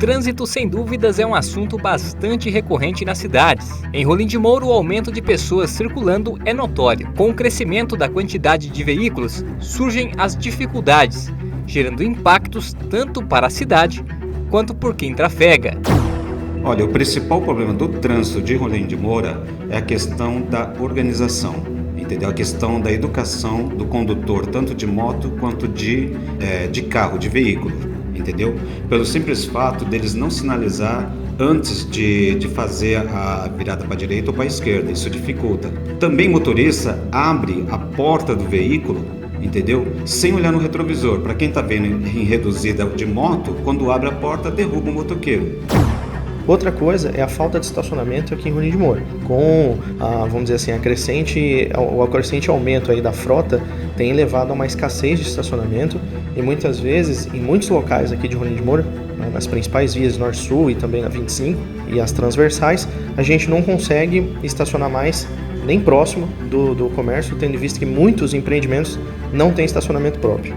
trânsito, sem dúvidas, é um assunto bastante recorrente nas cidades. Em Rolim de Moura, o aumento de pessoas circulando é notório. Com o crescimento da quantidade de veículos, surgem as dificuldades, gerando impactos tanto para a cidade quanto por quem trafega. Olha, o principal problema do trânsito de Rolim de Moura é a questão da organização, entendeu? A questão da educação do condutor, tanto de moto quanto de carro, de veículo. Entendeu? Pelo simples fato deles não sinalizar antes de fazer a virada para a direita ou para a esquerda, isso dificulta. Também motorista abre a porta do veículo, entendeu? Sem olhar no retrovisor. Para quem está vendo em reduzida de moto, quando abre a porta, derruba o motoqueiro. Outra coisa é a falta de estacionamento aqui em Rolim de Moura. Com vamos dizer assim, o crescente aumento aí da frota tem levado a uma escassez de estacionamento e muitas vezes, em muitos locais aqui de Rolim de Moura, nas principais vias Norte-Sul e também na 25 e as transversais, a gente não consegue estacionar mais nem próximo do comércio, tendo em vista que muitos empreendimentos não têm estacionamento próprio.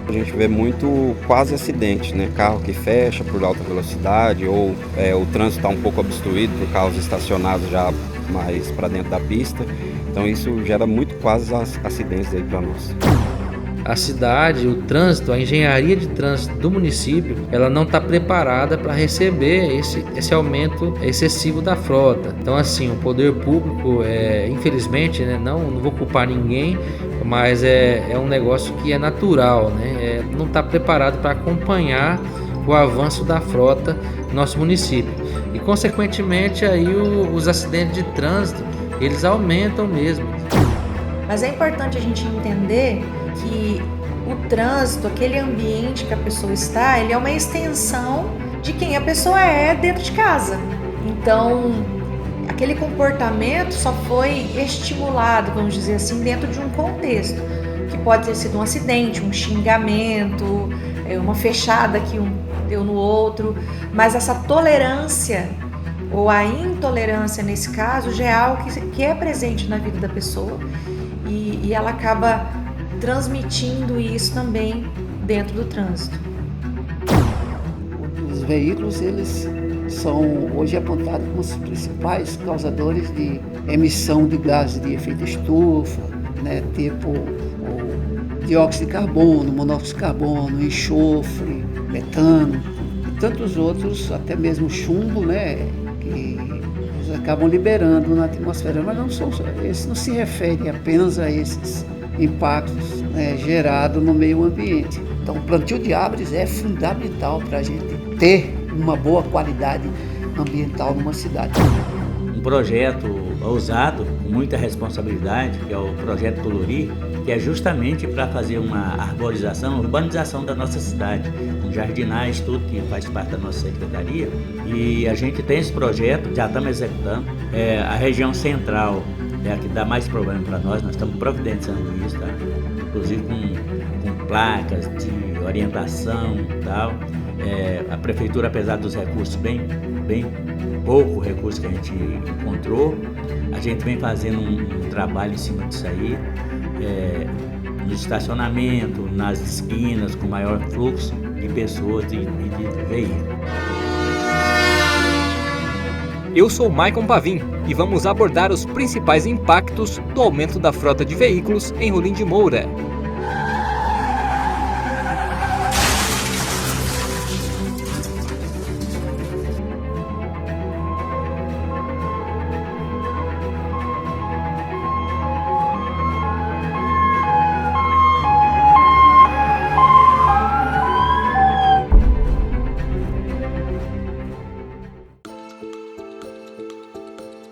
A gente vê muito quase acidente, né? Carro que fecha por alta velocidade ou o trânsito está um pouco obstruído por carros estacionados já mais para dentro da pista. Então isso gera muito quase acidentes aí para nós. A cidade, o trânsito, a engenharia de trânsito do município, ela não está preparada para receber esse aumento excessivo da frota. Então, assim, o poder público, infelizmente, né, não vou culpar ninguém, mas é um negócio que é natural, né? Não está preparado para acompanhar o avanço da frota no nosso município. E, consequentemente, aí os acidentes de trânsito, eles aumentam mesmo. Mas é importante a gente entender que o trânsito, aquele ambiente que a pessoa está, ele é uma extensão de quem a pessoa é dentro de casa. Então, aquele comportamento só foi estimulado, vamos dizer assim, dentro de um contexto, que pode ter sido um acidente, um xingamento, uma fechada que um deu no outro, mas essa tolerância ou a intolerância nesse caso já é algo que é presente na vida da pessoa e ela acaba transmitindo isso também dentro do trânsito. Os veículos, eles são hoje apontados como os principais causadores de emissão de gases de efeito estufa, né, tipo o dióxido de carbono, monóxido de carbono, enxofre, metano e tantos outros, até mesmo chumbo, né, que eles acabam liberando na atmosfera, mas esse não se refere apenas a esses impactos, né, gerados no meio ambiente. Então, o plantio de árvores é fundamental para a gente ter uma boa qualidade ambiental numa cidade. Um projeto ousado, com muita responsabilidade, que é o Projeto Colori, que é justamente para fazer uma arborização, urbanização da nossa cidade, jardinagem, tudo que faz parte da nossa secretaria. E a gente tem esse projeto, já estamos executando. A região central é a que dá mais problema para nós estamos providenciando isso, tá? Inclusive com placas de orientação e tal. A prefeitura, apesar dos recursos, bem pouco recurso que a gente encontrou, a gente vem fazendo um trabalho em cima disso aí, no estacionamento, nas esquinas, com maior fluxo de pessoas e de veículos. Eu sou Maicon Pavim e vamos abordar os principais impactos do aumento da frota de veículos em Rolim de Moura.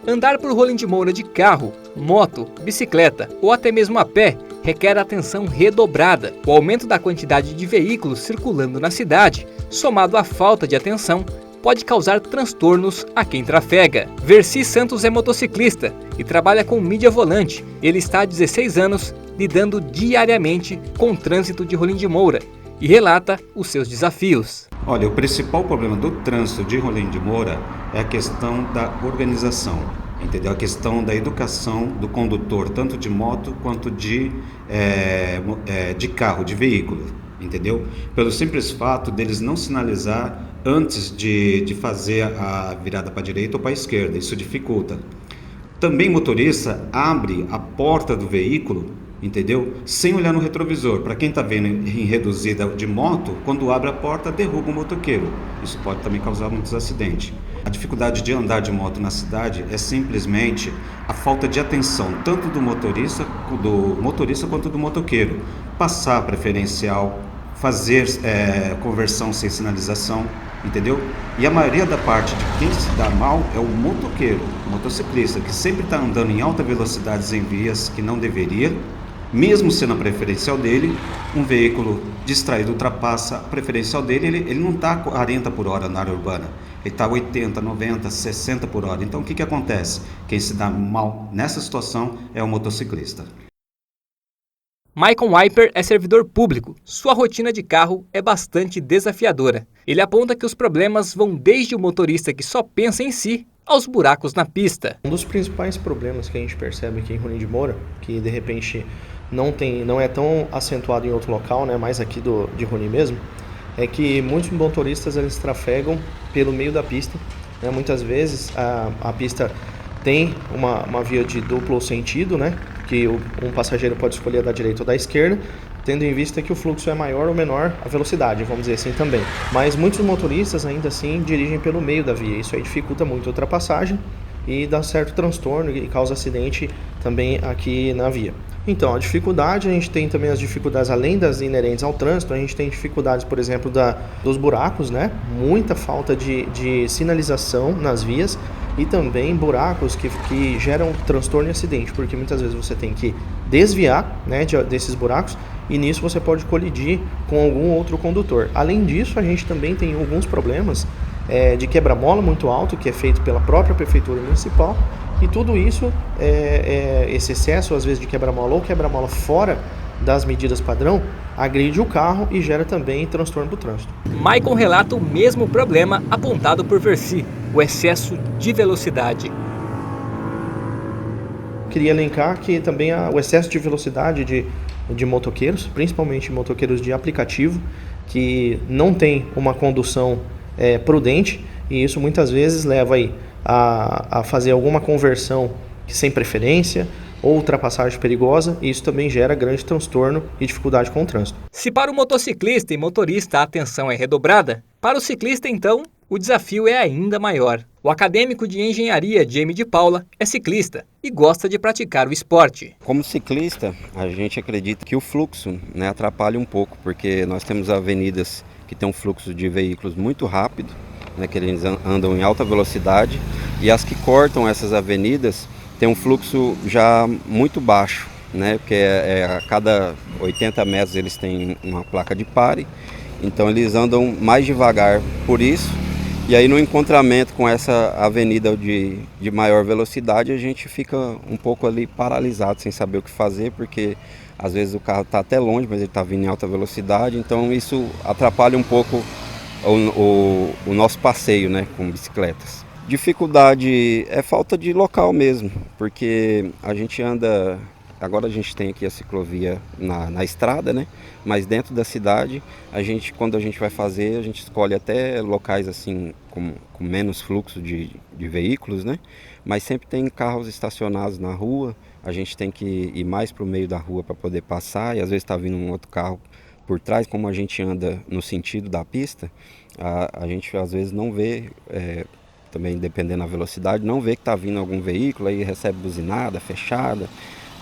Andar por Rolim de Moura de carro, moto, bicicleta ou até mesmo a pé requer atenção redobrada. O aumento da quantidade de veículos circulando na cidade, somado à falta de atenção, pode causar transtornos a quem trafega. Verci Santos é motociclista e trabalha com mídia volante. Ele está há 16 anos lidando diariamente com o trânsito de Rolim de Moura e relata os seus desafios. Olha, o principal problema do trânsito de Rolim de Moura é a questão da organização, entendeu? A questão da educação do condutor, tanto de moto quanto de carro, de veículo, entendeu? Pelo simples fato deles não sinalizar antes de fazer a virada para a direita ou para a esquerda. Isso dificulta. Também motorista abre a porta do veículo, entendeu? Sem olhar no retrovisor. Para quem está vendo em reduzida de moto, quando abre a porta, derruba o motoqueiro. Isso pode também causar muitos acidentes. A dificuldade de andar de moto na cidade é simplesmente a falta de atenção, tanto do motorista quanto do motoqueiro. Passar preferencial, fazer conversão sem sinalização, entendeu? E a maioria da parte de quem se dá mal é o motoqueiro, o motociclista, que sempre está andando em alta velocidade em vias que não deveria, mesmo sendo a preferencial dele. Um veículo distraído ultrapassa a preferencial dele, ele não está a 40 por hora na área urbana, ele está a 80, 90, 60 por hora. Então o que acontece? Quem se dá mal nessa situação é o motociclista. Maicon Wiper é servidor público. Sua rotina de carro é bastante desafiadora. Ele aponta que os problemas vão desde o motorista que só pensa em si aos buracos na pista. Um dos principais problemas que a gente percebe aqui em Rolim de Moura, que de repente não é tão acentuado em outro local, né, mais aqui de Rolim mesmo, é que muitos motoristas eles trafegam pelo meio da pista, né? Muitas vezes a pista tem uma via de duplo sentido, né? Que um passageiro pode escolher da direita ou da esquerda, tendo em vista que o fluxo é maior ou menor a velocidade, vamos dizer assim também. Mas muitos motoristas ainda assim dirigem pelo meio da via, isso aí dificulta muito a ultrapassagem e dá certo transtorno e causa acidente também aqui na via. Então, a dificuldade, a gente tem também as dificuldades além das inerentes ao trânsito, a gente tem dificuldades, por exemplo, dos buracos, né? Muita falta de sinalização nas vias e também buracos que geram transtorno e acidente, porque muitas vezes você tem que desviar, né, desses buracos e nisso você pode colidir com algum outro condutor. Além disso, a gente também tem alguns problemas de quebra-mola muito alto, que é feito pela própria Prefeitura Municipal, e tudo isso, esse excesso às vezes de quebra-mola ou quebra-mola fora das medidas padrão, agride o carro e gera também transtorno do trânsito. Maicon relata o mesmo problema apontado por Versi, o excesso de velocidade. Queria elencar que também o excesso de velocidade de motoqueiros, principalmente motoqueiros de aplicativo, que não tem uma condução prudente, e isso muitas vezes leva aí a fazer alguma conversão sem preferência ou ultrapassagem perigosa, e isso também gera grande transtorno e dificuldade com o trânsito. Se para o motociclista e motorista a atenção é redobrada, para o ciclista então o desafio é ainda maior. O acadêmico de engenharia Jamie de Paula é ciclista e gosta de praticar o esporte. Como ciclista, a gente acredita que o fluxo, né, atrapalha um pouco, porque nós temos avenidas que tem um fluxo de veículos muito rápido, né, que eles andam em alta velocidade, e as que cortam essas avenidas tem um fluxo já muito baixo, né, porque a cada 80 metros eles têm uma placa de pare, então eles andam mais devagar por isso, e aí no encontramento com essa avenida de maior velocidade a gente fica um pouco ali paralisado, sem saber o que fazer, porque às vezes o carro está até longe, mas ele está vindo em alta velocidade, então isso atrapalha um pouco o nosso passeio, né, com bicicletas. Dificuldade é falta de local mesmo, porque a gente anda, agora a gente tem aqui a ciclovia na estrada, né, mas dentro da cidade, quando a gente vai fazer, a gente escolhe até locais assim com menos fluxo de veículos, né, mas sempre tem carros estacionados na rua, a gente tem que ir mais para o meio da rua para poder passar, e às vezes está vindo um outro carro por trás. Como a gente anda no sentido da pista, a gente às vezes não vê, também dependendo da velocidade, não vê que está vindo algum veículo, aí recebe buzinada, fechada.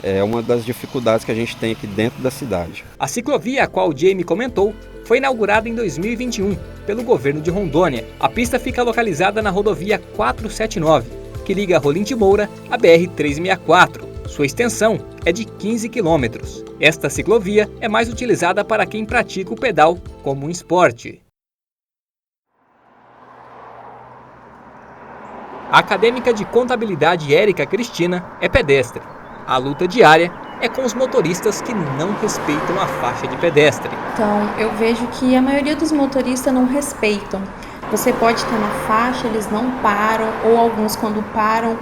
É uma das dificuldades que a gente tem aqui dentro da cidade. A ciclovia, a qual o Jamie comentou, foi inaugurada em 2021 pelo governo de Rondônia. A pista fica localizada na rodovia 479, que liga Rolim de Moura à BR-364. Sua extensão é de 15 quilômetros. Esta ciclovia é mais utilizada para quem pratica o pedal como um esporte. A acadêmica de contabilidade Érica Cristina é pedestre. A luta diária é com os motoristas que não respeitam a faixa de pedestre. Então, eu vejo que a maioria dos motoristas não respeitam. Você pode ter na faixa, eles não param, ou alguns quando param,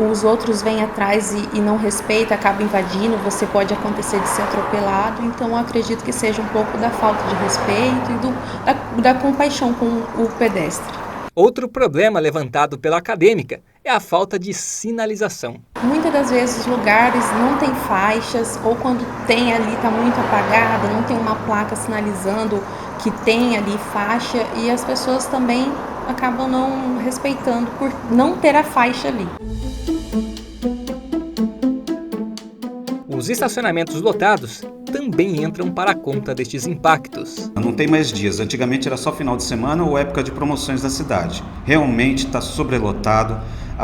os outros vêm atrás e não respeitam, acabam invadindo, você pode acontecer de ser atropelado. Então eu acredito que seja um pouco da falta de respeito e da compaixão com o pedestre. Outro problema levantado pela acadêmica é a falta de sinalização. Muitas das vezes os lugares não têm faixas, ou quando tem ali está muito apagada, não tem uma placa sinalizando que tem ali faixa, e as pessoas também acabam não respeitando por não ter a faixa ali. Os estacionamentos lotados também entram para a conta destes impactos. Não tem mais dias, antigamente era só final de semana ou época de promoções da cidade. Realmente está sobrelotado,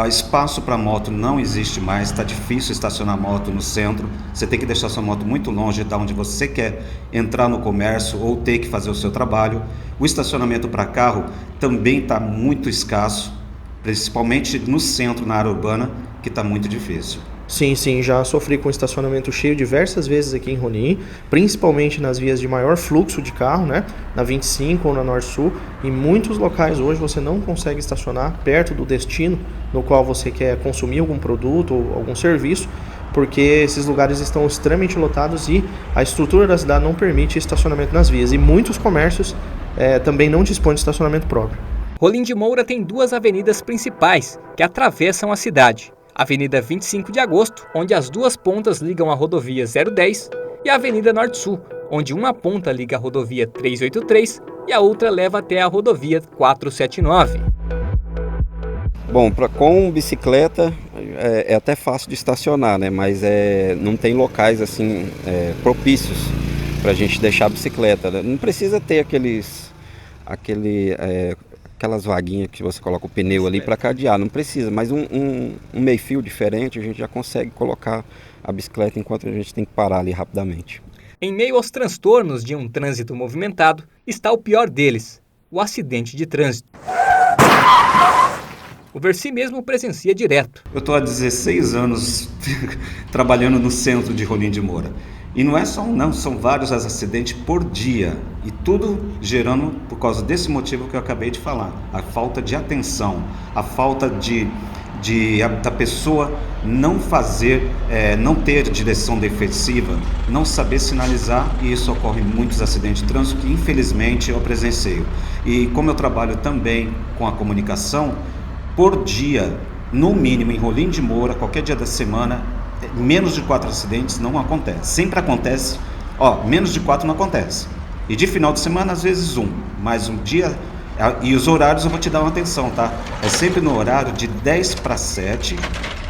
espaço para moto não existe mais, está difícil estacionar moto no centro, você tem que deixar sua moto muito longe de onde você quer entrar no comércio ou ter que fazer o seu trabalho. O estacionamento para carro também está muito escasso, principalmente no centro, na área urbana, que está muito difícil. Sim, já sofri com estacionamento cheio diversas vezes aqui em Rolim, principalmente nas vias de maior fluxo de carro, né? Na 25 ou na Norte-Sul. Em muitos locais hoje você não consegue estacionar perto do destino no qual você quer consumir algum produto ou algum serviço, porque esses lugares estão extremamente lotados e a estrutura da cidade não permite estacionamento nas vias. E muitos comércios também não dispõem de estacionamento próprio. Rolim de Moura tem duas avenidas principais que atravessam a cidade. Avenida 25 de Agosto, onde as duas pontas ligam a rodovia 010, e a Avenida Norte-Sul, onde uma ponta liga a rodovia 383 e a outra leva até a rodovia 479. Bom, com bicicleta é até fácil de estacionar, né? Mas não tem locais assim propícios para a gente deixar a bicicleta, né? Não precisa ter aquelas vaguinhas que você coloca o pneu ali para cadear, não precisa, mas um meio-fio diferente a gente já consegue colocar a bicicleta enquanto a gente tem que parar ali rapidamente. Em meio aos transtornos de um trânsito movimentado, está o pior deles, o acidente de trânsito. O Versi mesmo presencia direto. Eu estou há 16 anos trabalhando no centro de Rolim de Moura. E não é só um não, são vários acidentes por dia. E tudo gerando por causa desse motivo que eu acabei de falar. A falta de atenção, a falta da pessoa não fazer, não ter direção defensiva, não saber sinalizar, e isso ocorre em muitos acidentes de trânsito que infelizmente eu presenciei. E como eu trabalho também com a comunicação, por dia, no mínimo em Rolim de Moura, qualquer dia da semana, menos de 4 acidentes não acontece. Sempre acontece, menos de 4 não acontece. E de final de semana, às vezes 1. Mas um dia, e os horários eu vou te dar uma atenção, tá? É sempre no horário de 10 para 7,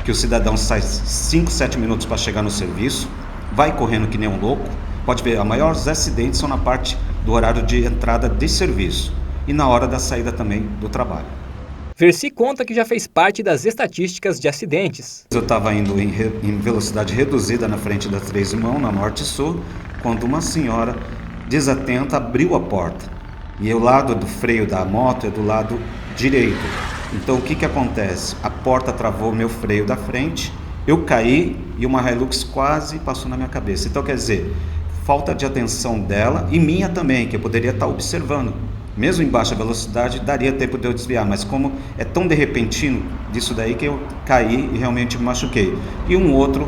que o cidadão sai 5, 7 minutos para chegar no serviço, vai correndo que nem um louco. Pode ver, os maiores acidentes são na parte do horário de entrada de serviço e na hora da saída também do trabalho. Versi conta que já fez parte das estatísticas de acidentes. Eu estava indo em velocidade reduzida na frente da Três Irmãos, na Norte-Sul, quando uma senhora desatenta abriu a porta. E o lado do freio da moto é do lado direito. Então o que acontece? A porta travou o meu freio da frente, eu caí e uma Hilux quase passou na minha cabeça. Então quer dizer, falta de atenção dela e minha também, que eu poderia estar observando. Mesmo em baixa velocidade, daria tempo de eu desviar, mas como é tão de repentino disso daí que eu caí e realmente me machuquei. E um outro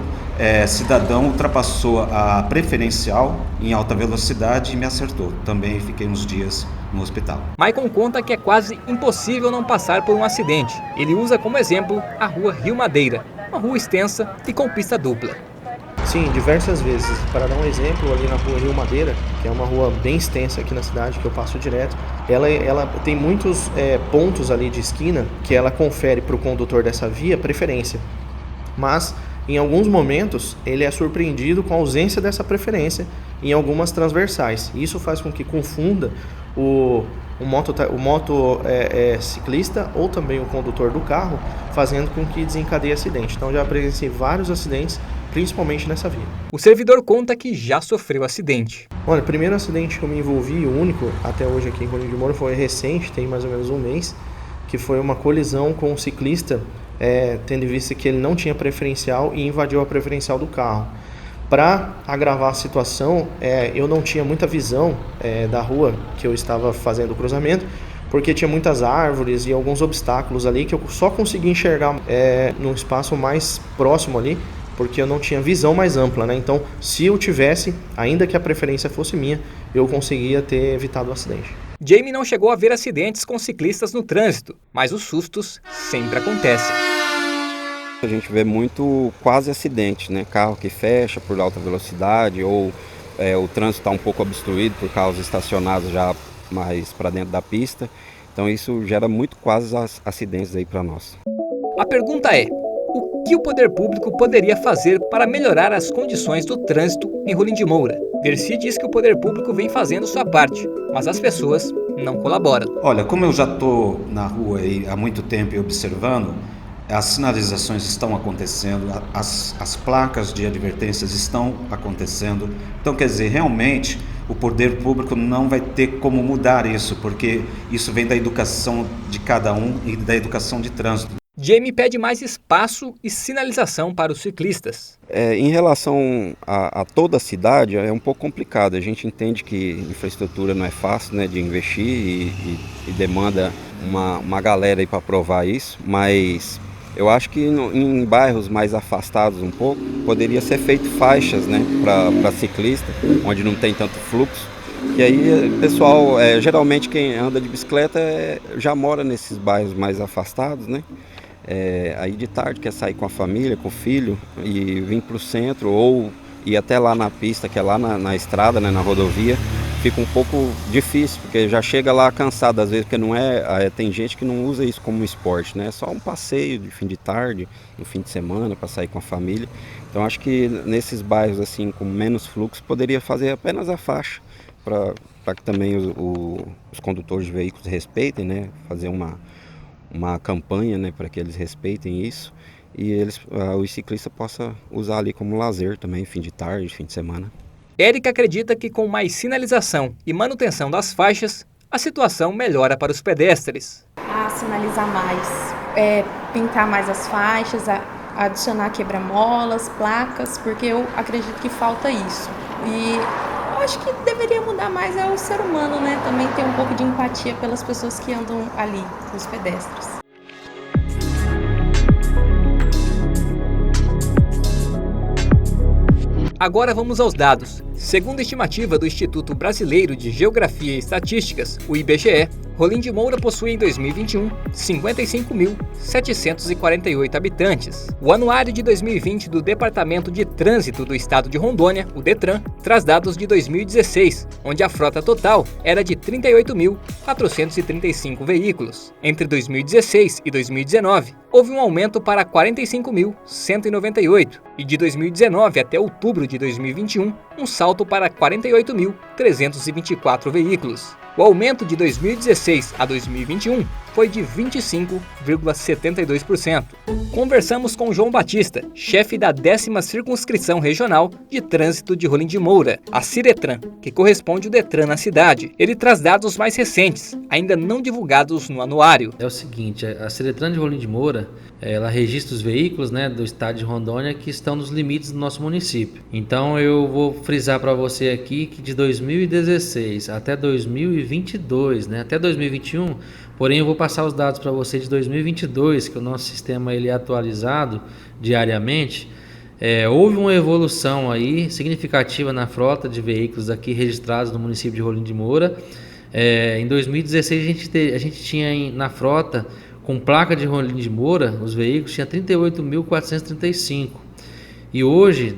cidadão ultrapassou a preferencial em alta velocidade e me acertou. Também fiquei uns dias no hospital. Maicon conta que é quase impossível não passar por um acidente. Ele usa como exemplo a rua Rio Madeira, uma rua extensa e com pista dupla. Sim, diversas vezes. Para dar um exemplo, ali na rua Rio Madeira, que é uma rua bem extensa aqui na cidade, que eu passo direto, ela tem muitos pontos ali de esquina que ela confere para o condutor dessa via preferência. Mas, em alguns momentos, ele é surpreendido com a ausência dessa preferência em algumas transversais. Isso faz com que confunda o ciclista ou também o condutor do carro, fazendo com que desencadeie acidente. Então, já presenciei vários acidentes, principalmente nessa via. O servidor conta que já sofreu acidente. Olha, o primeiro acidente que eu me envolvi, o único até hoje aqui em Rolim de Moura, foi recente, tem mais ou menos um mês, que foi uma colisão com um ciclista, tendo em vista que ele não tinha preferencial e invadiu a preferencial do carro. Para agravar a situação, eu não tinha muita visão da rua que eu estava fazendo o cruzamento, porque tinha muitas árvores e alguns obstáculos ali que eu só consegui enxergar num espaço mais próximo ali, porque eu não tinha visão mais ampla, né? Então, se eu tivesse, ainda que a preferência fosse minha, eu conseguia ter evitado o acidente. Jamie não chegou a ver acidentes com ciclistas no trânsito, mas os sustos sempre acontecem. A gente vê muito quase acidente, né? Carro que fecha por alta velocidade ou o trânsito está um pouco obstruído por carros estacionados já mais para dentro da pista. Então isso gera muito quase acidentes aí para nós. A pergunta é: o que o poder público poderia fazer para melhorar as condições do trânsito em Rolim de Moura? Dercy diz que o poder público vem fazendo sua parte, mas as pessoas não colaboram. Olha, como eu já estou na rua aí há muito tempo e observando, as sinalizações estão acontecendo, as placas de advertências estão acontecendo. Então, quer dizer, realmente o poder público não vai ter como mudar isso, porque isso vem da educação de cada um e da educação de trânsito. Jamie pede mais espaço e sinalização para os ciclistas. Em relação a toda a cidade, é um pouco complicado. A gente entende que infraestrutura não é fácil, né, de investir e demanda uma galera para provar isso, mas eu acho que em bairros mais afastados um pouco, poderia ser feito faixas, né, para ciclista, onde não tem tanto fluxo. E aí, pessoal, geralmente quem anda de bicicleta já mora nesses bairros mais afastados, né? Aí de tarde quer sair com a família, com o filho e vir para o centro ou ir até lá na pista, que é lá na estrada, né, na rodovia, fica um pouco difícil, porque já chega lá cansado às vezes, porque não tem gente que não usa isso como esporte, né? É só um passeio de fim de tarde, no fim de semana, para sair com a família. Então acho que nesses bairros assim com menos fluxo poderia fazer apenas a faixa, para que também os condutores de veículos respeitem, né? Fazer uma campanha, né, para que eles respeitem isso e os ciclistas possam usar ali como lazer também, fim de tarde, fim de semana. Érica acredita que com mais sinalização e manutenção das faixas, a situação melhora para os pedestres. A sinalizar mais, pintar mais as faixas, adicionar quebra-molas, placas, porque eu acredito que falta isso. E eu acho que deveria mudar mais o ser humano, né? Também ter um pouco de empatia pelas pessoas que andam ali, os pedestres. Agora vamos aos dados. Segundo a estimativa do Instituto Brasileiro de Geografia e Estatísticas, o IBGE, Rolim de Moura possui em 2021 55.748 habitantes. O anuário de 2020 do Departamento de Trânsito do Estado de Rondônia, o DETRAN, traz dados de 2016, onde a frota total era de 38.435 veículos. Entre 2016 e 2019, houve um aumento para 45.198 e de 2019 até outubro de 2021, um salto para 48.324 veículos. O aumento de 2016 a 2021 foi de 25,72%. Conversamos com João Batista, chefe da 10ª Circunscrição Regional de Trânsito de Rolim de Moura, a Ciretran, que corresponde ao DETRAN na cidade. Ele traz dados mais recentes, ainda não divulgados no anuário. É o seguinte, a Ciretran de Rolim de Moura, ela registra os veículos, né, do estado de Rondônia que estão nos limites do nosso município. Então eu vou frisar para você aqui que de 2016 até 2022, né, até 2021, porém eu vou passar os dados para você de 2022, que o nosso sistema ele é atualizado diariamente. Houve uma evolução aí significativa na frota de veículos aqui registrados no município de Rolim de Moura. Em 2016 a gente tinha na frota, com placa de Rolim de Moura, os veículos tinha 38.435. E hoje,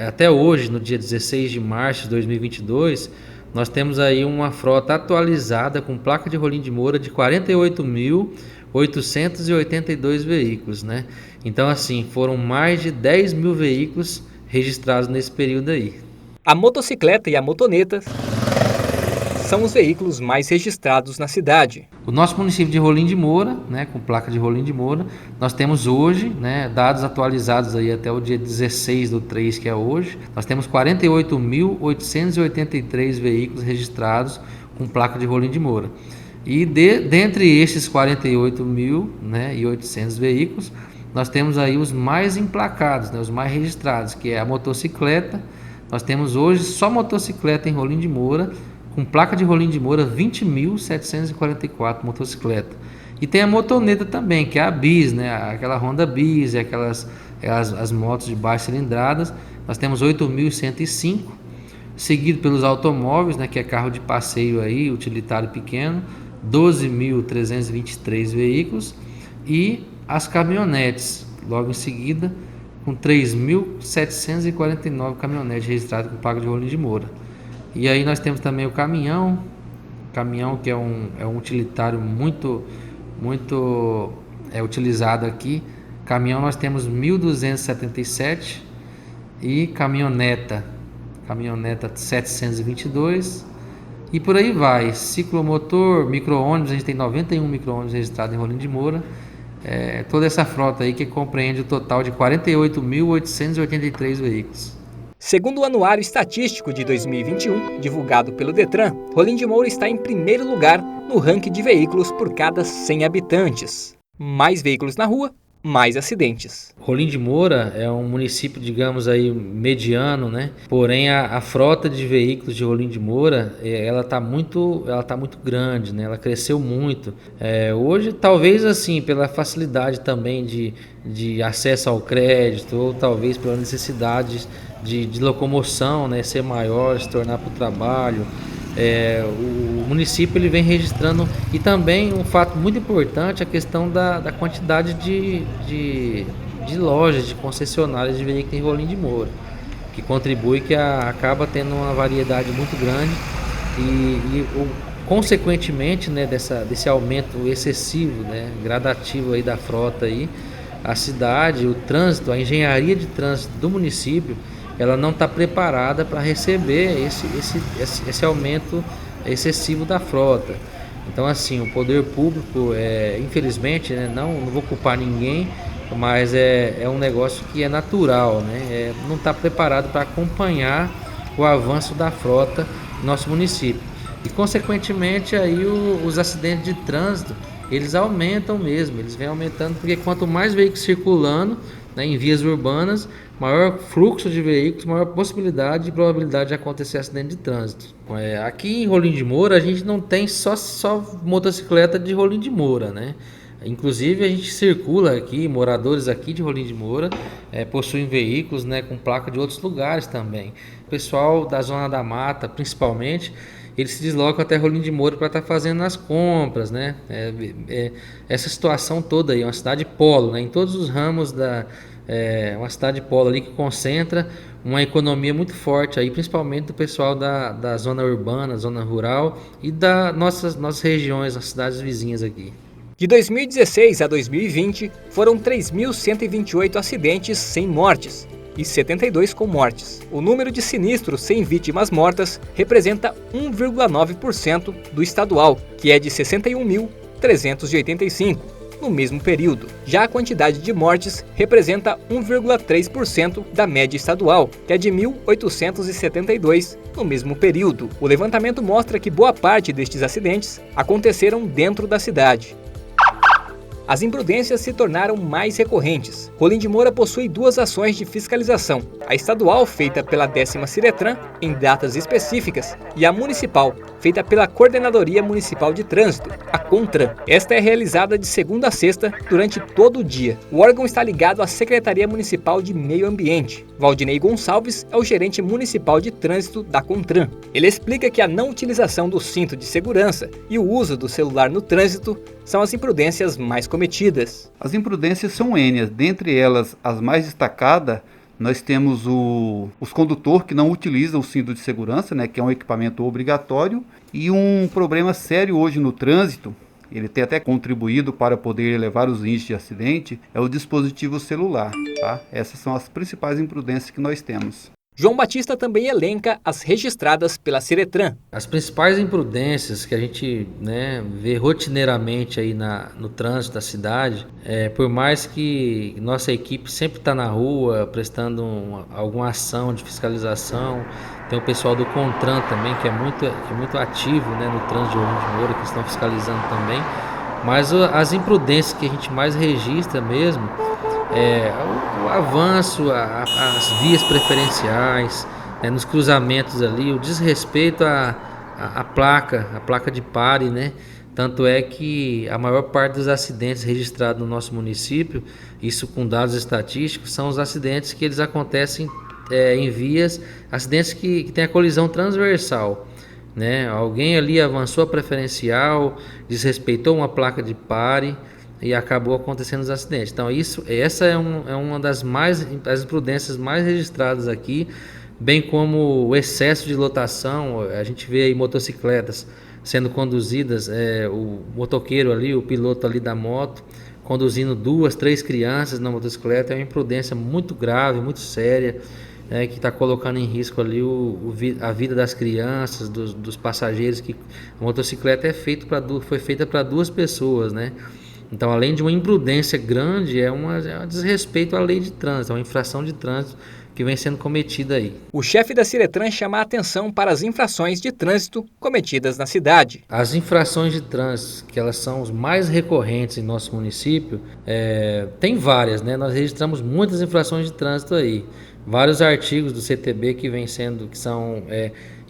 até hoje, no dia 16 de março de 2022, nós temos aí uma frota atualizada com placa de Rolim de Moura de 48.882 veículos, né? Então, assim, foram mais de 10 mil veículos registrados nesse período aí. A motocicleta e a motoneta são os veículos mais registrados na cidade. O nosso município de Rolim de Moura, né, com placa de Rolim de Moura, nós temos hoje, né, dados atualizados aí até o dia 16/3, que é hoje, nós temos 48.883 veículos registrados com placa de Rolim de Moura. E dentre esses 48.800 veículos, nós temos aí os mais emplacados, né, os mais registrados, que é a motocicleta. Nós temos hoje só motocicleta em Rolim de Moura, com placa de Rolim de Moura 20.744 motocicletas. E tem a motoneta também, que é a Bis, né? Aquela Honda Bis, as motos de baixas cilindradas. Nós temos 8.105, seguido pelos automóveis, né? Que é carro de passeio aí, utilitário pequeno, 12.323 veículos, e as caminhonetes, logo em seguida, com 3.749 caminhonetes registradas com placa de Rolim de Moura. E aí nós temos também o caminhão que é um utilitário muito utilizado aqui. Caminhão nós temos 1.277 e caminhoneta 722 e por aí vai. Ciclomotor, micro-ônibus, a gente tem 91 micro-ônibus registrados em Rolim de Moura. Toda essa frota aí que compreende o total de 48.883 veículos. Segundo o Anuário Estatístico de 2021, divulgado pelo Detran, Rolim de Moura está em primeiro lugar no ranking de veículos por cada 100 habitantes. Mais veículos na rua, mais acidentes. Rolim de Moura é um município, digamos aí, mediano, né? Porém, a frota de veículos de Rolim de Moura, ela tá muito grande, né? Ela cresceu muito. Hoje, talvez assim, pela facilidade também de acesso ao crédito, ou talvez pela necessidade de locomoção, né? Ser maior, se tornar para o trabalho. O município ele vem registrando, e também um fato muito importante, a questão da quantidade de lojas, de concessionárias de veículos em Rolim de Moura, que contribui, que acaba tendo uma variedade muito grande consequentemente, né, desse aumento excessivo, né, gradativo aí da frota aí, a cidade, o trânsito, a engenharia de trânsito do município, ela não está preparada para receber esse aumento excessivo da frota. Então, assim, o poder público, infelizmente, né, não vou culpar ninguém, mas é um negócio que é natural, né? Não está preparado para acompanhar o avanço da frota no nosso município. E, consequentemente, aí os acidentes de trânsito, eles aumentam mesmo, eles vêm aumentando, porque quanto mais veículos circulando, né, em vias urbanas, maior fluxo de veículos, maior possibilidade e probabilidade de acontecer acidente de trânsito. Aqui em Rolim de Moura a gente não tem só motocicleta de Rolim de Moura, né? Inclusive a gente circula aqui, moradores aqui de Rolim de Moura possuem veículos, né, com placa de outros lugares também. O pessoal da Zona da Mata, principalmente, eles se deslocam até Rolim de Moura para estar fazendo as compras, né? Essa situação toda aí, uma cidade polo, né? Em todos os ramos uma cidade polo ali que concentra uma economia muito forte aí, principalmente do pessoal da zona urbana, zona rural e das nossas regiões, as cidades vizinhas aqui. De 2016 a 2020, foram 3.128 acidentes sem mortes e 72 com mortes. O número de sinistros sem vítimas mortas representa 1,9% do estadual, que é de 61.385 no mesmo período. Já a quantidade de mortes representa 1,3% da média estadual, que é de 1.872 no mesmo período. O levantamento mostra que boa parte destes acidentes aconteceram dentro da cidade. As imprudências se tornaram mais recorrentes. Rolim de Moura possui duas ações de fiscalização, a estadual feita pela 10ª Ciretran em datas específicas e a municipal feita pela Coordenadoria Municipal de Trânsito, a CONTRAN. Esta é realizada de segunda a sexta durante todo o dia. O órgão está ligado à Secretaria Municipal de Meio Ambiente. Valdinei Gonçalves é o gerente municipal de trânsito da CONTRAN. Ele explica que a não utilização do cinto de segurança e o uso do celular no trânsito são as imprudências mais cometidas. As imprudências são N, dentre elas as mais destacadas, nós temos os condutores que não utilizam o cinto de segurança, né, que é um equipamento obrigatório, e um problema sério hoje no trânsito, ele tem até contribuído para poder elevar os índices de acidente, é o dispositivo celular. Tá? Essas são as principais imprudências que nós temos. João Batista também elenca as registradas pela Ciretran. As principais imprudências que a gente, né, vê rotineiramente aí no trânsito da cidade, por mais que nossa equipe sempre está na rua prestando alguma ação de fiscalização, tem o pessoal do CONTRAN também, que é muito ativo, né, no trânsito de Rolim de Moura, que estão fiscalizando também, mas as imprudências que a gente mais registra mesmo o avanço, as vias preferenciais, nos cruzamentos ali, o desrespeito a placa de pare, né? Tanto é que a maior parte dos acidentes registrados no nosso município, isso com dados estatísticos, são os acidentes que eles acontecem em vias, acidentes que tem a colisão transversal, né? Alguém ali avançou a preferencial, desrespeitou uma placa de pare e acabou acontecendo os acidentes. Então essa é uma das imprudências mais registradas aqui, bem como o excesso de lotação. A gente vê aí motocicletas sendo conduzidas, o motoqueiro ali, o piloto ali da moto, conduzindo 2, 3 crianças na motocicleta. É uma imprudência muito grave, muito séria, que está colocando em risco ali a vida das crianças, dos passageiros. Que a motocicleta foi feita para 2 pessoas, né? Então, além de uma imprudência grande, é um desrespeito à lei de trânsito, é uma infração de trânsito que vem sendo cometida aí. O chefe da Ciretran chama a atenção para as infrações de trânsito cometidas na cidade. As infrações de trânsito, que elas são os mais recorrentes em nosso município, tem várias, né? Nós registramos muitas infrações de trânsito aí. Vários artigos do CTB que são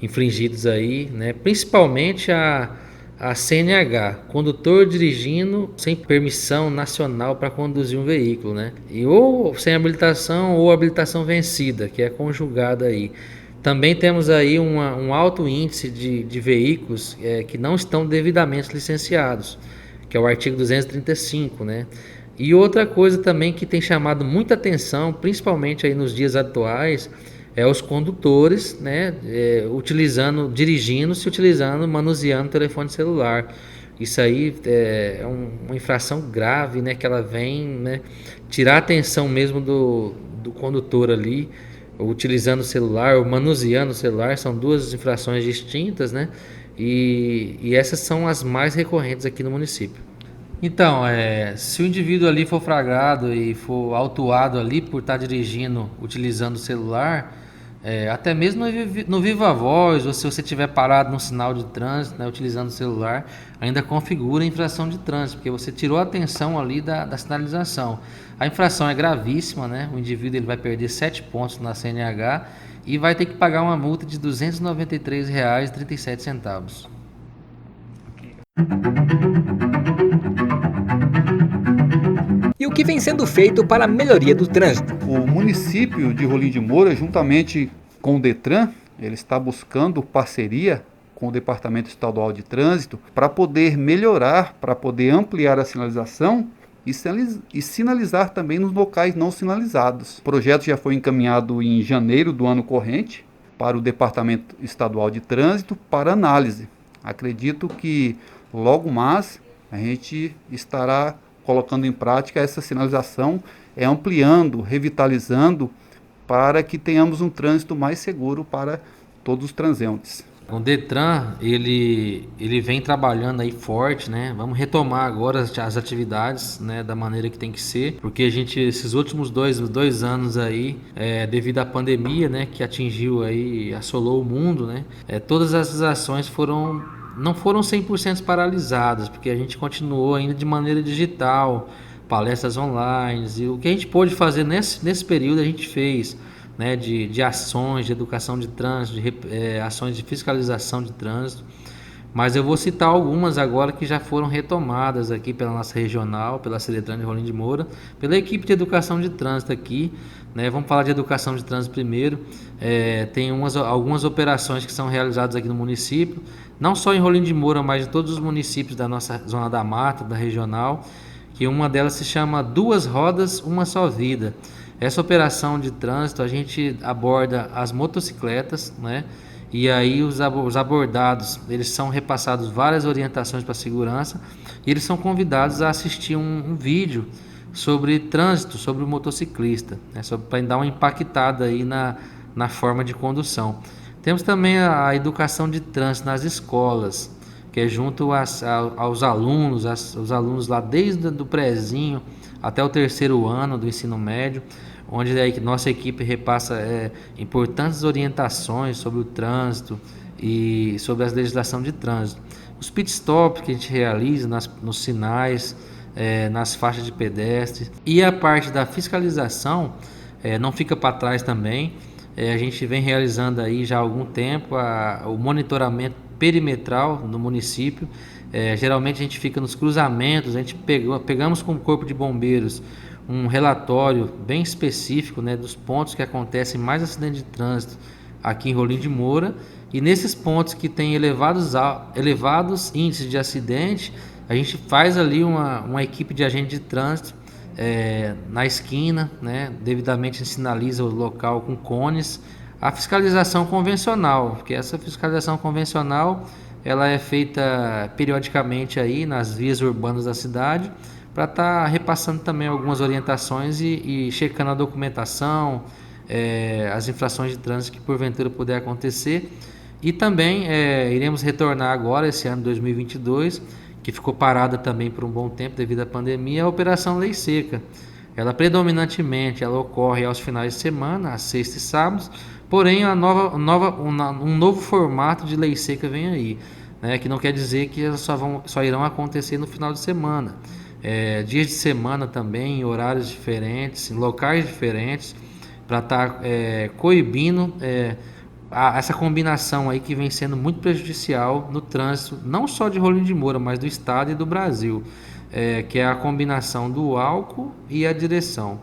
infringidos aí, né? Principalmente a CNH, condutor dirigindo sem permissão nacional para conduzir um veículo, né? Ou sem habilitação ou habilitação vencida, que é conjugada aí. Também temos aí um alto índice de veículos que não estão devidamente licenciados, que é o artigo 235, né? E outra coisa também que tem chamado muita atenção, principalmente aí nos dias atuais, os condutores, né, manuseando o telefone celular. Isso aí é uma infração grave, né, que ela vem, né, tirar a atenção mesmo do condutor ali, utilizando o celular ou manuseando o celular. São 2 infrações distintas, né, e essas são as mais recorrentes aqui no município. Então, se o indivíduo ali for flagrado e for autuado ali por estar dirigindo utilizando o celular, até mesmo no Viva Voz, ou se você estiver parado no sinal de trânsito, né, utilizando o celular, ainda configura a infração de trânsito, porque você tirou a atenção ali da sinalização. A infração é gravíssima, né? O indivíduo ele vai perder 7 pontos na CNH e vai ter que pagar uma multa de R$ 293,37. E o que vem sendo feito para a melhoria do trânsito? O município de Rolim de Moura, juntamente com o Detran, ele está buscando parceria com o Departamento Estadual de Trânsito para poder melhorar, para poder ampliar a sinalização e sinalizar também nos locais não sinalizados. O projeto já foi encaminhado em janeiro do ano corrente para o Departamento Estadual de Trânsito para análise. Acredito que logo mais a gente estará colocando em prática essa sinalização, ampliando, revitalizando, para que tenhamos um trânsito mais seguro para todos os transeuntes. O Detran, ele vem trabalhando aí forte, né? Vamos retomar agora as atividades, né, da maneira que tem que ser, porque esses últimos dois anos aí, devido à pandemia, né, que assolou o mundo, né? Todas essas ações não foram 100% paralisadas, porque a gente continuou ainda de maneira digital, palestras online, e o que a gente pôde fazer nesse período a gente fez, né, de ações de educação de trânsito, ações de fiscalização de trânsito. Mas eu vou citar algumas agora que já foram retomadas aqui pela nossa regional, pela Ciretran de Rolim de Moura, pela equipe de educação de trânsito aqui, né? Vamos falar de educação de trânsito primeiro. Tem algumas operações que são realizadas aqui no município, não só em Rolim de Moura, mas em todos os municípios da nossa Zona da Mata, da regional, que uma delas se chama 2 Rodas, Uma Só Vida. Essa operação de trânsito a gente aborda as motocicletas, né? E aí os abordados, eles são repassados várias orientações para segurança e eles são convidados a assistir um vídeo sobre trânsito, sobre o motociclista, né? Para dar uma impactada aí na forma de condução. Temos também a educação de trânsito nas escolas, que é junto aos alunos, os alunos lá desde o prézinho até o 3º ano do ensino médio, onde a nossa equipe repassa importantes orientações sobre o trânsito e sobre a legislação de trânsito. Os pit stops que a gente realiza nos sinais, nas faixas de pedestres, e a parte da fiscalização não fica para trás também. A gente vem realizando aí já há algum tempo o monitoramento perimetral no município. Geralmente a gente fica nos cruzamentos, a gente pegamos com o Corpo de Bombeiros um relatório bem específico, né, dos pontos que acontecem mais acidentes de trânsito aqui em Rolim de Moura, e nesses pontos que tem elevados índices de acidente, a gente faz ali uma equipe de agente de trânsito na esquina, né, devidamente sinaliza o local com cones. A fiscalização convencional, porque essa fiscalização convencional ela é feita periodicamente aí nas vias urbanas da cidade, para estar repassando também algumas orientações e checando a documentação, as infrações de trânsito que porventura puder acontecer. E também iremos retornar agora, esse ano 2022, que ficou parada também por um bom tempo devido à pandemia, a Operação Lei Seca. Ela predominantemente ocorre aos finais de semana, às sextas e sábados, porém um novo formato de lei seca vem aí, né, que não quer dizer que elas só irão acontecer no final de semana. Dias de semana também, em horários diferentes, em locais diferentes, para estar coibindo essa combinação aí que vem sendo muito prejudicial no trânsito, não só de Rolim de Moura, mas do estado e do Brasil, que é a combinação do álcool e a direção.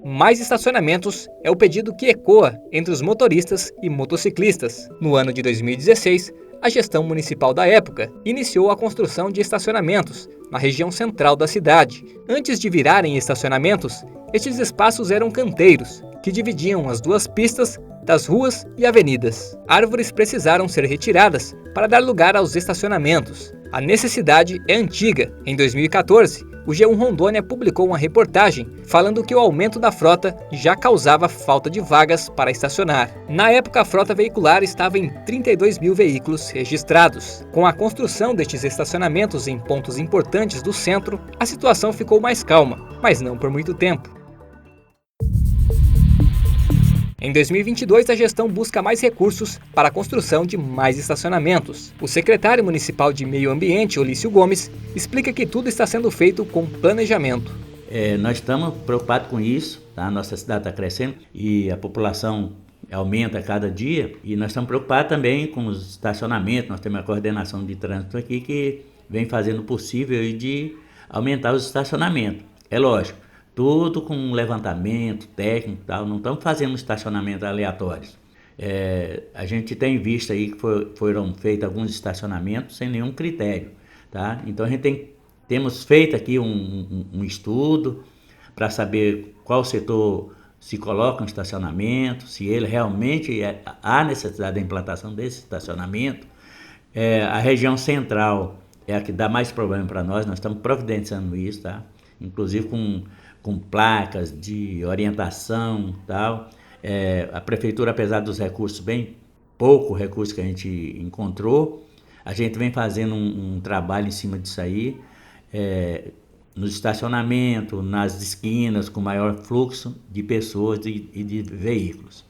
Mais estacionamentos é o pedido que ecoa entre os motoristas e motociclistas. No ano de 2016, a gestão municipal da época iniciou a construção de estacionamentos na região central da cidade. Antes de virarem estacionamentos, estes espaços eram canteiros, que dividiam as duas pistas das ruas e avenidas. Árvores precisaram ser retiradas para dar lugar aos estacionamentos. A necessidade é antiga. Em 2014, o G1 Rondônia publicou uma reportagem falando que o aumento da frota já causava falta de vagas para estacionar. Na época, a frota veicular estava em 32 mil veículos registrados. Com a construção destes estacionamentos em pontos importantes do centro, a situação ficou mais calma, mas não por muito tempo. Em 2022, a gestão busca mais recursos para a construção de mais estacionamentos. O secretário municipal de Meio Ambiente, Olício Gomes, explica que tudo está sendo feito com planejamento. Nós estamos preocupados com isso, tá? A nossa cidade está crescendo e a população aumenta a cada dia, e nós estamos preocupados também com os estacionamentos. Nós temos a coordenação de trânsito aqui que vem fazendo o possível de aumentar os estacionamentos. É lógico, tudo com levantamento técnico e tal, não estamos fazendo estacionamentos aleatórios. A gente tem visto aí que foram feitos alguns estacionamentos sem nenhum critério, tá? Então a gente temos feito aqui um estudo para saber qual setor se coloca um estacionamento, se ele realmente há necessidade da implantação desse estacionamento. A região central é a que dá mais problema para nós estamos providenciando isso, tá? Inclusive com placas de orientação e tal. A prefeitura, apesar dos recursos, bem pouco recurso que a gente encontrou, a gente vem fazendo um trabalho em cima disso aí, nos estacionamentos, nas esquinas, com maior fluxo de pessoas e de veículos.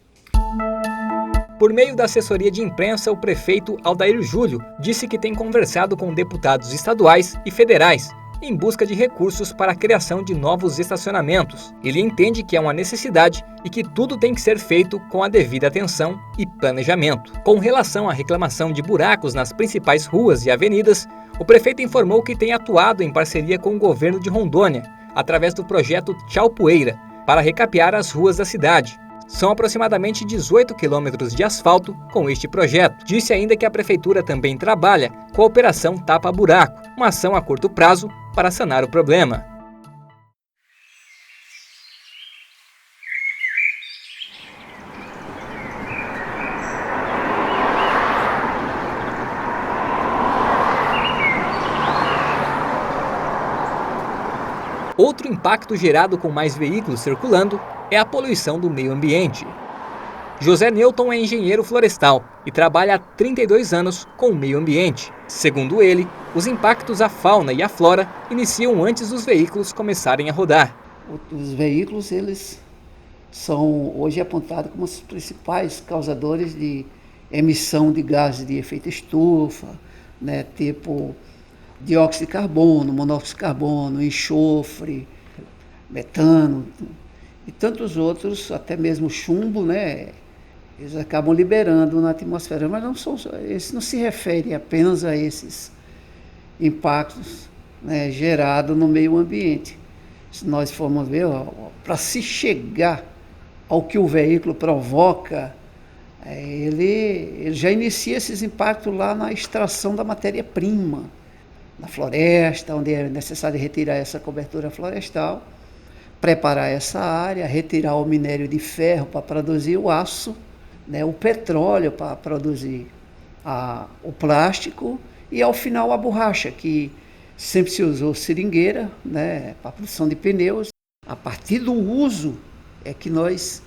Por meio da assessoria de imprensa, o prefeito Aldair Júlio disse que tem conversado com deputados estaduais e federais em busca de recursos para a criação de novos estacionamentos. Ele entende que é uma necessidade e que tudo tem que ser feito com a devida atenção e planejamento. Com relação à reclamação de buracos nas principais ruas e avenidas, o prefeito informou que tem atuado em parceria com o governo de Rondônia, através do projeto Tchau Poeira, para recapear as ruas da cidade. São aproximadamente 18 quilômetros de asfalto com este projeto. Disse ainda que a prefeitura também trabalha com a Operação Tapa Buraco, uma ação a curto prazo para sanar o problema. Outro impacto gerado com mais veículos circulando é a poluição do meio ambiente. José Newton é engenheiro florestal e trabalha há 32 anos com o meio ambiente. Segundo ele, os impactos à fauna e à flora iniciam antes dos veículos começarem a rodar. Os veículos, eles são hoje apontados como os principais causadores de emissão de gases de efeito estufa, né, tipo dióxido de carbono, monóxido de carbono, enxofre, metano e tantos outros, até mesmo chumbo, né? eles acabam liberando na atmosfera, mas isso não se refere apenas a esses impactos, né, gerados no meio ambiente. Se nós formos ver, para se chegar ao que o veículo provoca, ele já inicia esses impactos lá na extração da matéria-prima, na floresta, onde é necessário retirar essa cobertura florestal, preparar essa área, retirar o minério de ferro para produzir o aço, né, o petróleo para produzir o plástico e, ao final, a borracha, que sempre se usou seringueira, né, para a produção de pneus. A partir do uso é que nós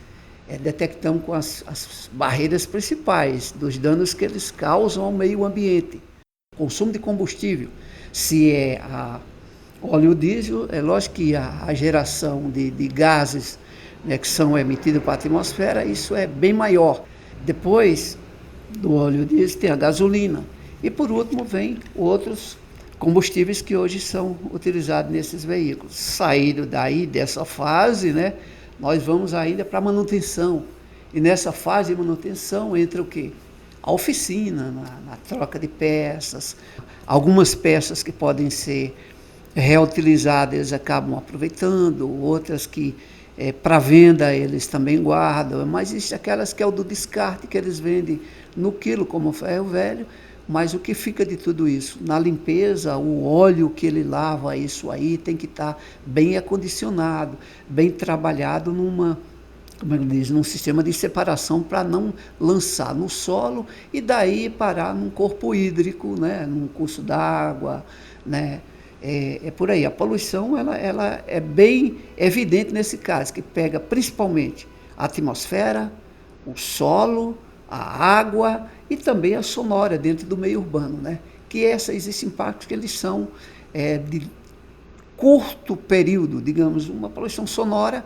detectamos com as barreiras principais dos danos que eles causam ao meio ambiente. Consumo de combustível, se é óleo diesel, é lógico que a geração de gases, né, que são emitidos para a atmosfera, isso é bem maior. Depois do óleo diesel tem a gasolina. E por último vem outros combustíveis que hoje são utilizados nesses veículos. Saído daí dessa fase, né, nós vamos ainda para a manutenção. E nessa fase de manutenção entra o quê? A oficina, na troca de peças. Algumas peças que podem ser reutilizadas, eles acabam aproveitando, outras que para venda eles também guardam, mas existem aquelas que é o do descarte, que eles vendem no quilo como ferro velho. Mas o que fica de tudo isso? Na limpeza, o óleo que ele lava isso aí tem que estar bem acondicionado, bem trabalhado num sistema de separação para não lançar no solo e daí parar num corpo hídrico, né, num curso d'água, né? É por aí. A poluição ela é bem evidente nesse caso, que pega principalmente a atmosfera, o solo, a água e também a sonora dentro do meio urbano, né? Que esses impactos que eles são de curto período, digamos, uma poluição sonora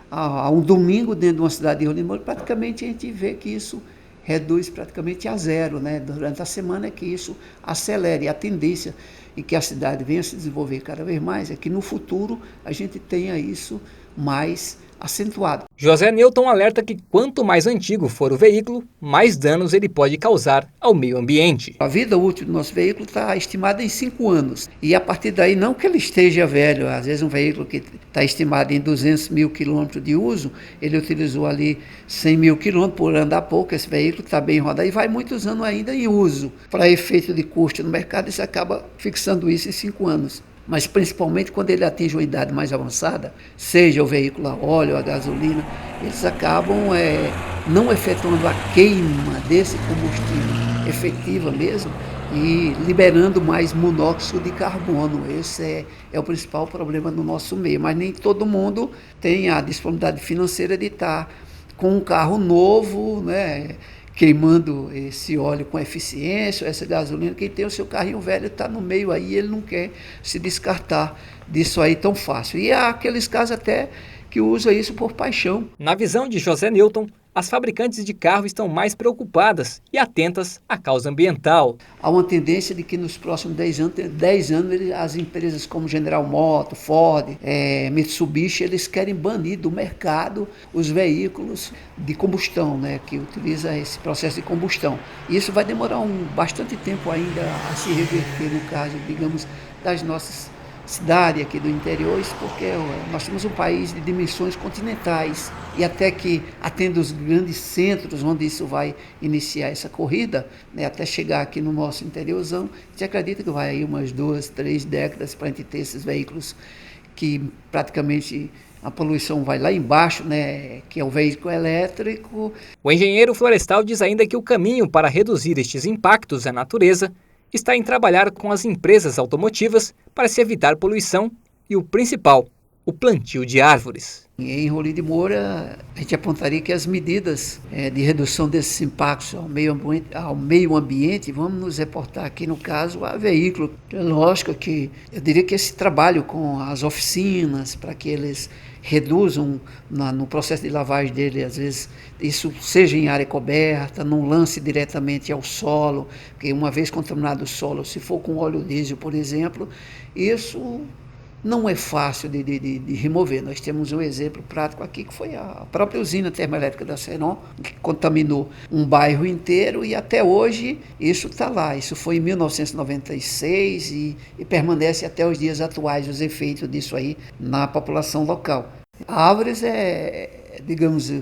a um domingo dentro de uma cidade de Rolim de Moura, praticamente a gente vê que isso reduz praticamente a zero, né? Durante a semana é que isso acelera, e a tendência em que a cidade venha se desenvolver cada vez mais é que no futuro a gente tenha isso mais acentuado. José Newton alerta que quanto mais antigo for o veículo, mais danos ele pode causar ao meio ambiente. A vida útil do nosso veículo está estimada em 5 anos. E a partir daí, não que ele esteja velho, às vezes um veículo que está estimado em 200 mil quilômetros de uso, ele utilizou ali 100 mil quilômetros por andar pouco, esse veículo está bem rodado e vai muitos anos ainda em uso. Para efeito de custo no mercado, isso acaba fixando isso em 5 anos. Mas principalmente quando ele atinge uma idade mais avançada, seja o veículo a óleo, a gasolina, eles acabam não efetuando a queima desse combustível efetiva mesmo e liberando mais monóxido de carbono. Esse é o principal problema no nosso meio, mas nem todo mundo tem a disponibilidade financeira de estar com um carro novo, né, queimando esse óleo com eficiência, essa gasolina. Quem tem o seu carrinho velho está no meio aí, ele não quer se descartar disso aí tão fácil. E há aqueles casos até que usam isso por paixão. Na visão de José Newton, as fabricantes de carro estão mais preocupadas e atentas à causa ambiental. Há uma tendência de que nos próximos 10 anos as empresas como General Motors, Ford, Mitsubishi, eles querem banir do mercado os veículos de combustão, né, que utilizam esse processo de combustão. E isso vai demorar bastante tempo ainda a se reverter no caso, digamos, das nossas cidade aqui do interior, isso porque nós temos um país de dimensões continentais e até que atenda os grandes centros onde isso vai iniciar essa corrida, né, até chegar aqui no nosso interiorzão, a gente acredita que vai aí umas 2, 3 décadas para a gente ter esses veículos que praticamente a poluição vai lá embaixo, né, que é o veículo elétrico. O engenheiro florestal diz ainda que o caminho para reduzir estes impactos à natureza está em trabalhar com as empresas automotivas para se evitar poluição e o principal, o plantio de árvores. Em Rolim de Moura, a gente apontaria que as medidas de redução desses impactos ao meio ambiente, vamos nos reportar aqui no caso a veículo. É lógico que eu diria que esse trabalho com as oficinas, para que eles reduzam no processo de lavagem dele, às vezes isso seja em área coberta, não lance diretamente ao solo, porque uma vez contaminado o solo, se for com óleo diesel, por exemplo, isso não é fácil de remover. Nós temos um exemplo prático aqui, que foi a própria usina termoelétrica da Senon, que contaminou um bairro inteiro, e até hoje isso está lá. Isso foi em 1996 e permanece até os dias atuais os efeitos disso aí na população local. A árvores digamos,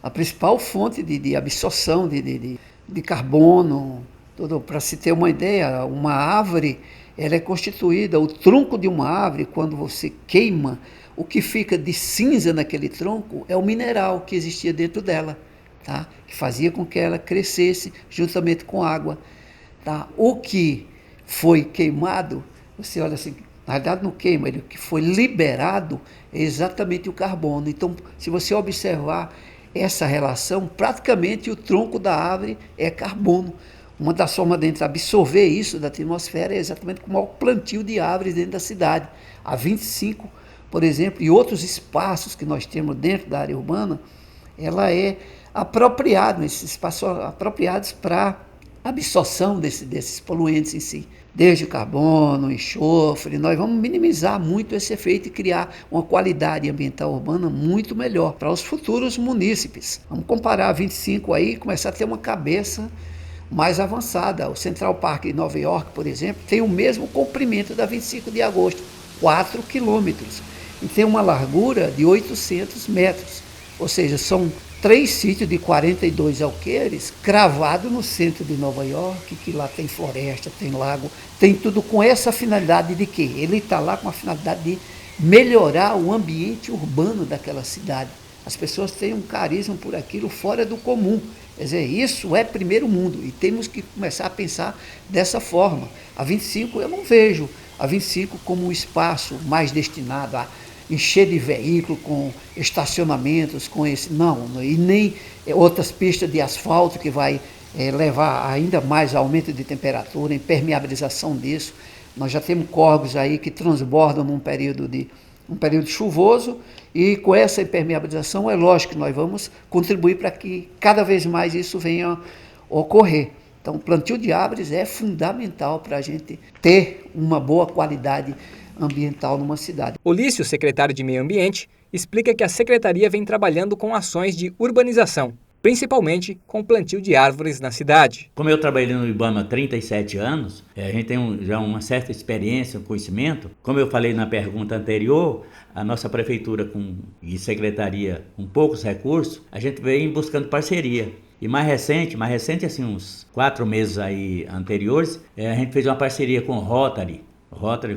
a principal fonte de absorção de carbono. Para se ter uma ideia, uma árvore, ela é constituída, o tronco de uma árvore, quando você queima, o que fica de cinza naquele tronco é o mineral que existia dentro dela, tá? Que fazia com que ela crescesse juntamente com água. Tá? O que foi queimado, você olha assim, na verdade não queima, o que foi liberado é exatamente o carbono. Então, se você observar essa relação, praticamente o tronco da árvore é carbono. Uma das formas de absorver isso da atmosfera é exatamente como o plantio de árvores dentro da cidade. A 25, por exemplo, e outros espaços que nós temos dentro da área urbana, ela é apropriada, esses espaços apropriados para absorção desses poluentes em si. Desde o carbono, enxofre, nós vamos minimizar muito esse efeito e criar uma qualidade ambiental urbana muito melhor para os futuros munícipes. Vamos comparar a 25 aí e começar a ter uma cabeça mais avançada. O Central Park em Nova York, por exemplo, tem o mesmo comprimento da 25 de agosto, 4 quilômetros, e tem uma largura de 800 metros, ou seja, são 3 sítios de 42 alqueires cravados no centro de Nova York, que lá tem floresta, tem lago, tem tudo com essa finalidade de quê? Ele está lá com a finalidade de melhorar o ambiente urbano daquela cidade. As pessoas têm um carisma por aquilo fora do comum. Quer dizer, isso é primeiro mundo e temos que começar a pensar dessa forma. A 25 eu não vejo a 25 como um espaço mais destinado a encher de veículos, com estacionamentos, com esse, não, e nem outras pistas de asfalto que vai levar ainda mais aumento de temperatura, impermeabilização disso. Nós já temos córregos aí que transbordam num período chuvoso, e com essa impermeabilização é lógico que nós vamos contribuir para que cada vez mais isso venha a ocorrer. Então, o plantio de árvores é fundamental para a gente ter uma boa qualidade ambiental numa cidade. Olício, secretário de Meio Ambiente, explica que a Secretaria vem trabalhando com ações de urbanização, principalmente com o plantio de árvores na cidade. Como eu trabalhei no IBAMA há 37 anos, a gente tem já uma certa experiência, um conhecimento. Como eu falei na pergunta anterior, a nossa prefeitura e secretaria com poucos recursos, a gente vem buscando parceria. E mais recente assim, uns 4 meses aí anteriores, a gente fez uma parceria com o Rotary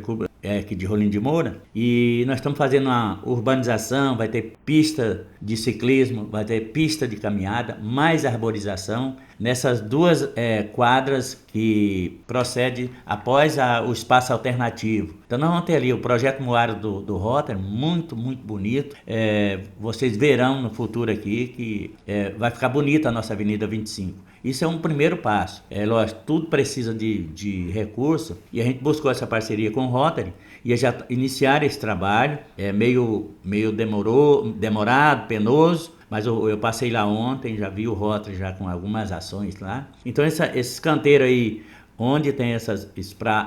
Clube aqui de Rolim de Moura, e nós estamos fazendo uma urbanização, vai ter pista de ciclismo, vai ter pista de caminhada, mais arborização, nessas 2 quadras que procede após o espaço alternativo. Então nós vamos ter ali o projeto Moara do Rotary, muito, muito bonito. Vocês verão no futuro aqui que vai ficar bonita a nossa Avenida 25. Isso é um primeiro passo. Lógico, tudo precisa de recurso, e a gente buscou essa parceria com o Rotary e já iniciar esse trabalho. É meio demorado, penoso, mas eu passei lá ontem, já vi o Rotary já com algumas ações lá. Então esse canteiro aí, onde tem esses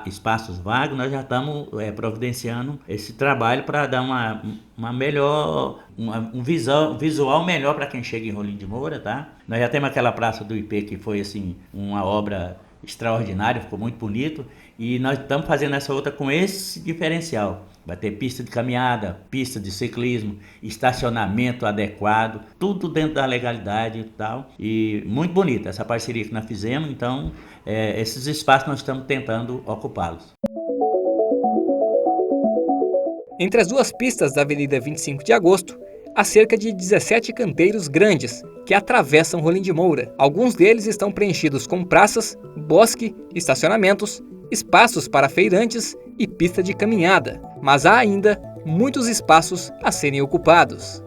espaços vagos, nós já estamos providenciando esse trabalho para dar uma melhor, um visual melhor para quem chega em Rolim de Moura, tá? Nós já temos aquela praça do IP que foi assim uma obra extraordinária, ficou muito bonito, e nós estamos fazendo essa outra com esse diferencial. Vai ter pista de caminhada, pista de ciclismo, estacionamento adequado, tudo dentro da legalidade e tal. E muito bonita essa parceria que nós fizemos, então esses espaços nós estamos tentando ocupá-los. Entre as 2 pistas da Avenida 25 de Agosto, há cerca de 17 canteiros grandes que atravessam Rolim de Moura. Alguns deles estão preenchidos com praças, bosque, estacionamentos, espaços para feirantes e pista de caminhada, mas há ainda muitos espaços a serem ocupados.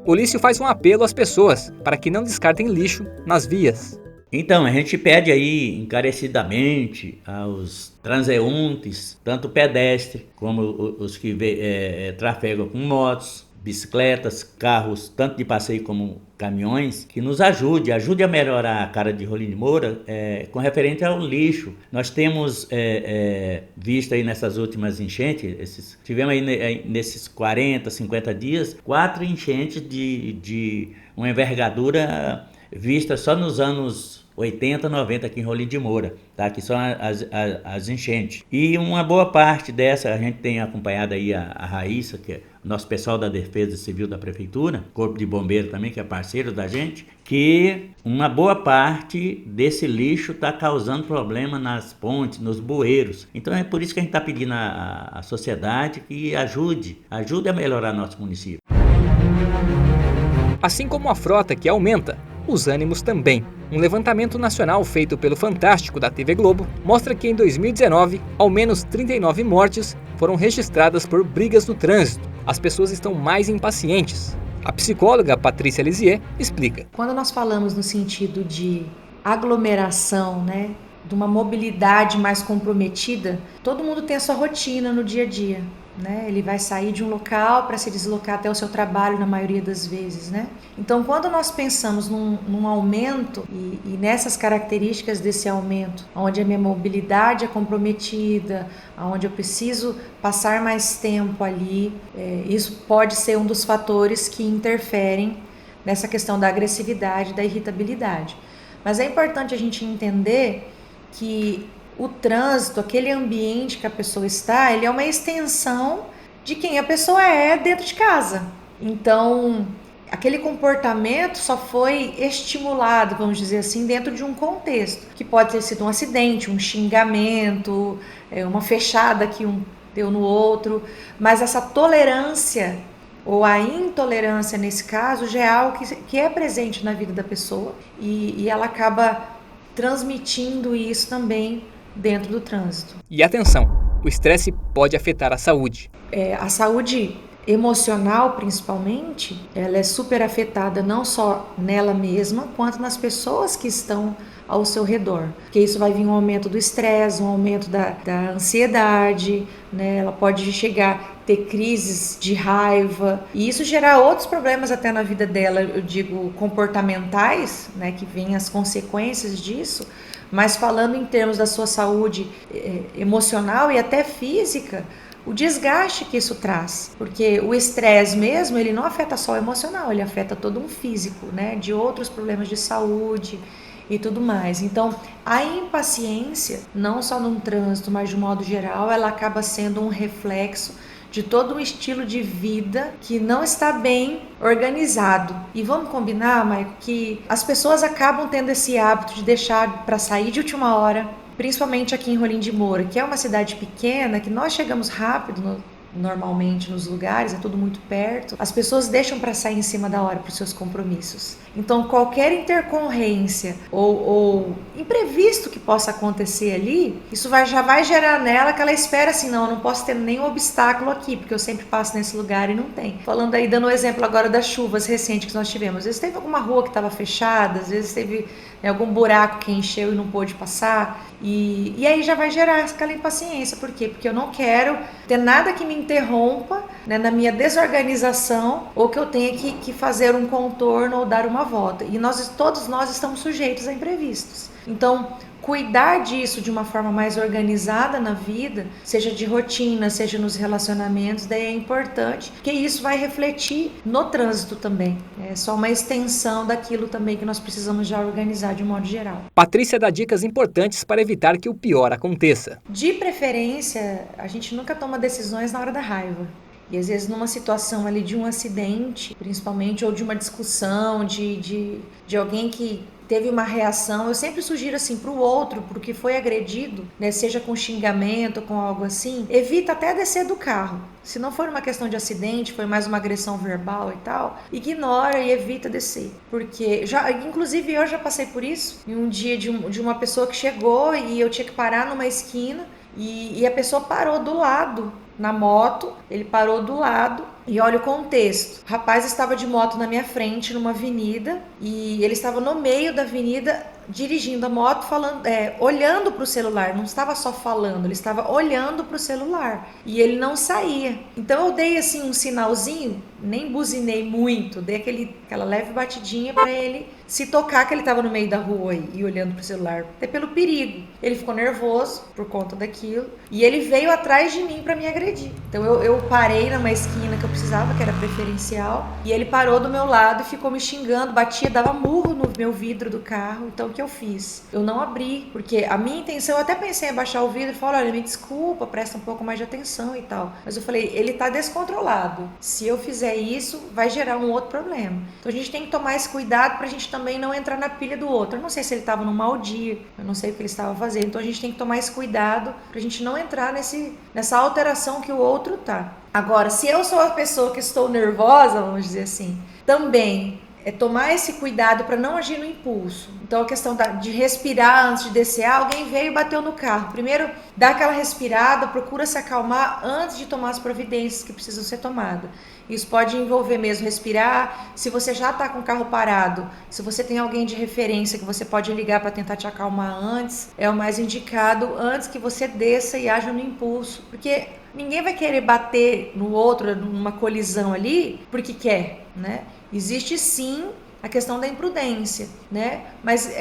Olício faz um apelo às pessoas para que não descartem lixo nas vias. Então, a gente pede aí encarecidamente aos transeuntes, tanto pedestres como os que trafegam com motos, bicicletas, carros, tanto de passeio como caminhões, que nos ajude a melhorar a cara de Rolim de Moura com referente ao lixo. Nós temos visto aí nessas últimas enchentes, tivemos aí nesses 40, 50 dias, 4 enchentes de uma envergadura vista só nos anos 80, 90 aqui em Rolim de Moura, tá? Que são as enchentes. E uma boa parte dessa, a gente tem acompanhado aí a Raíssa, que é o nosso pessoal da Defesa Civil da Prefeitura, Corpo de Bombeiro também, que é parceiro da gente, que uma boa parte desse lixo está causando problema nas pontes, nos bueiros. Então é por isso que a gente está pedindo à sociedade que ajude a melhorar nosso município. Assim como a frota que aumenta, os ânimos também. Um levantamento nacional feito pelo Fantástico da TV Globo mostra que em 2019, ao menos 39 mortes foram registradas por brigas no trânsito. As pessoas estão mais impacientes. A psicóloga Patrícia Lisier explica. Quando nós falamos no sentido de aglomeração, né, de uma mobilidade mais comprometida, todo mundo tem a sua rotina no dia a dia. Né? Ele vai sair de um local para se deslocar até o seu trabalho na maioria das vezes, né? Então, quando nós pensamos num aumento e nessas características desse aumento, onde a minha mobilidade é comprometida, onde eu preciso passar mais tempo ali, isso pode ser um dos fatores que interferem nessa questão da agressividade, da irritabilidade. Mas é importante a gente entender que o trânsito, aquele ambiente que a pessoa está, ele é uma extensão de quem a pessoa é dentro de casa. Então, aquele comportamento só foi estimulado, vamos dizer assim, dentro de um contexto, que pode ter sido um acidente, um xingamento, uma fechada que um deu no outro, mas essa tolerância ou a intolerância nesse caso já é algo que é presente na vida da pessoa e ela acaba transmitindo isso também dentro do trânsito. E atenção, o estresse pode afetar a saúde. A saúde emocional, principalmente, ela é super afetada não só nela mesma, quanto nas pessoas que estão ao seu redor. Porque isso vai vir um aumento do estresse, um aumento da ansiedade, né? Ela pode chegar a ter crises de raiva e isso gerar outros problemas até na vida dela, eu digo comportamentais, né? Que vêm as consequências disso. Mas falando em termos da sua saúde emocional e até física, o desgaste que isso traz, porque o estresse mesmo, ele não afeta só o emocional, ele afeta todo um físico, né, de outros problemas de saúde e tudo mais. Então, a impaciência, não só no trânsito, mas de um modo geral, ela acaba sendo um reflexo de todo um estilo de vida que não está bem organizado. E vamos combinar, Maico, que as pessoas acabam tendo esse hábito de deixar para sair de última hora, principalmente aqui em Rolim de Moura, que é uma cidade pequena, que nós chegamos rápido normalmente nos lugares, é tudo muito perto. As pessoas deixam para sair em cima da hora para os seus compromissos. Então, qualquer intercorrência ou imprevisto que possa acontecer ali, isso já vai gerar nela que ela espera assim, não, eu não posso ter nenhum obstáculo aqui, porque eu sempre passo nesse lugar e não tem. Falando aí, dando um exemplo agora das chuvas recentes que nós tivemos, às vezes teve alguma rua que estava fechada, às vezes teve algum buraco que encheu e não pôde passar, e aí já vai gerar aquela impaciência. Por quê? Porque eu não quero ter nada que me interrompa, né, na minha desorganização, ou que eu tenha que fazer um contorno ou dar uma volta. E todos nós estamos sujeitos a imprevistos. Então, cuidar disso de uma forma mais organizada na vida, seja de rotina, seja nos relacionamentos, daí é importante, porque isso vai refletir no trânsito também. É só uma extensão daquilo também que nós precisamos já organizar de um modo geral. Patrícia dá dicas importantes para evitar que o pior aconteça. De preferência, a gente nunca toma decisões na hora da raiva. E às vezes numa situação ali de um acidente, principalmente, ou de uma discussão, de alguém que teve uma reação, eu sempre sugiro assim para o outro, para o que foi agredido, né, seja com xingamento, com algo assim, evita até descer do carro. Se não for uma questão de acidente, foi mais uma agressão verbal e tal, ignora e evita descer. Porque, inclusive eu já passei por isso, em um dia de uma pessoa que chegou e eu tinha que parar numa esquina e a pessoa parou do lado, na moto, ele parou do lado e olha o contexto. O rapaz estava de moto na minha frente, numa avenida, e ele estava no meio da avenida dirigindo a moto, olhando para o celular, não estava só falando, ele estava olhando para o celular e ele não saía. Então eu dei assim um sinalzinho nem buzinei muito, dei aquela leve batidinha para ele se tocar que ele estava no meio da rua e olhando pro celular, até pelo perigo. Ele ficou nervoso por conta daquilo e ele veio atrás de mim para me agredir. Então eu parei numa esquina que eu precisava, que era preferencial, e ele parou do meu lado e ficou me xingando, batia, dava murro no meu vidro do carro. Então o que eu fiz? Eu não abri, porque a minha intenção, eu até pensei em abaixar o vidro e falar, olha, me desculpa, presta um pouco mais de atenção e tal. Mas eu falei, ele tá descontrolado. Se eu fizer isso, vai gerar um outro problema. Então a gente tem que tomar esse cuidado pra gente também não entrar na pilha do outro. Eu não sei se ele estava num mau dia, eu não sei o que ele estava fazendo, então a gente tem que tomar esse cuidado pra gente não entrar nessa alteração que o outro tá. Agora, se eu sou a pessoa que estou nervosa, vamos dizer assim, também é tomar esse cuidado para não agir no impulso. Então a questão de respirar antes de descer, alguém veio e bateu no carro. Primeiro, dá aquela respirada, procura se acalmar antes de tomar as providências que precisam ser tomadas. Isso pode envolver mesmo respirar. Se você já está com o carro parado, se você tem alguém de referência que você pode ligar para tentar te acalmar antes, é o mais indicado antes que você desça e haja no impulso. Porque ninguém vai querer bater no outro numa colisão ali porque quer, né? Existe sim a questão da imprudência, né? Mas